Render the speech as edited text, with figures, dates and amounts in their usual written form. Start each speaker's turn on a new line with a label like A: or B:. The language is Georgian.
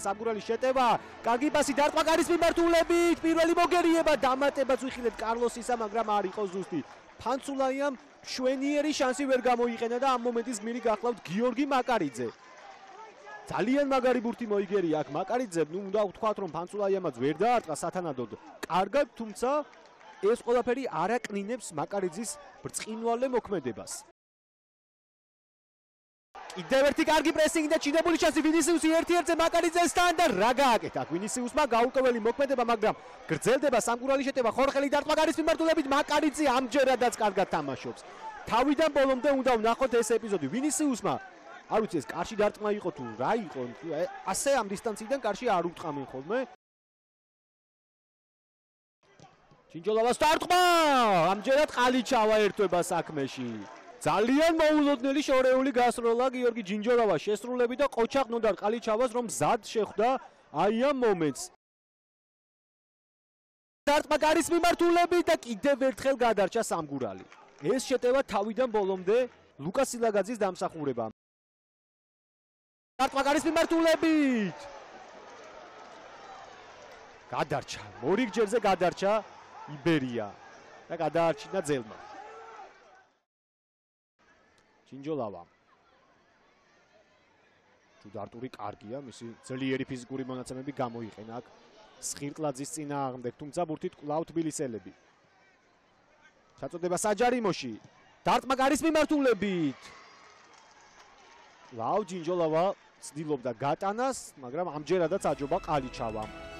A: სამგურალის შეტევა. კარგი პასი დარტყმაკარის მიმართულებით. პირველი მოგერიება დამატებაც ვიხილეთ კარლოსისა, მაგრამ არ იყო ზუსტი. ფანცულაიამ შვენიერი შანსი ვერ გამოიყენა და ამ მომენტის გმირი გახლავთ გიორგი მაკარიძე. ძალიან მაგარი ბურთი მოიგერია აქ მაკარიძემ. ნუ უნდა ვთქვათ, რომ ფანცულაიამაც ვერ დაარტყა სათანადოდ კარგად, თუმცა ეს ყველაფერი არ აკნინებს მაკარიძის ბრწყინვალე მოქმედებას. კიდევ ერთი კარგი პრესინგი და ჩინებული შანსი ვინისიუსი ერთ-ერთზე მაკარიძესთან და რა გააკეთა აქ ვინისიუსმა გაურკვეველი მოქმედება, მაგრამ გრძელდება სამგურალის შეტევა. ხორხელი დარტყმაკარის მიმართულებით მაკარიძე ამჯერადაც კარგად თამაშობს. თავიდან ბოლომდე უნდა ვნახოთ ეს ეპიზოდი. ვინისიუსმა არ ვიცი ეს კარში დარტყმა იყო თუ რა იყო, ასე ამ დისტანციიდან კარში არ უტყამენ ხოლმე. ჩინჯოლავას დარტყმა! ამჯერად ყალიჩავა ერთვება საქმეში. ძალიან მოულოდნელი შორეული გასროლა გიორგი ჯინჯოლავას შესრულები და ყოჩაყნოდა ყალიჩავას, რომ მზად შეხვდა აი ამ მომენტს. დარტყმაკარის მიმართულებით და კიდევ ერთხელ გადარჩა სამგურალი. ეს შეტევა თავიდან ბოლომდე ლუკას სილაგაძის დამსახურება. დარტყმაკარის მიმართულებით გადარჩა, მორიგჯერზე გადარჩა იბერია და გადაარჩინა ძელმა. ჩინჯოლავა. ჯუდარტური კარგია, მისი ძლიერი ფიზიკური მონაცემები გამოიყენა აქ სხირტლაძის წინააღმდეგ, თუმცა ბურთით კვლავ თბილისელები. ჩაწოდება საჯარიმოში. დარტყმაკარის მიმართულებით. კვლავ ჩინჯოლავა ცდილობდა გატანას, მაგრამ ამჯერადაც აჯობა ყალიჩავამ.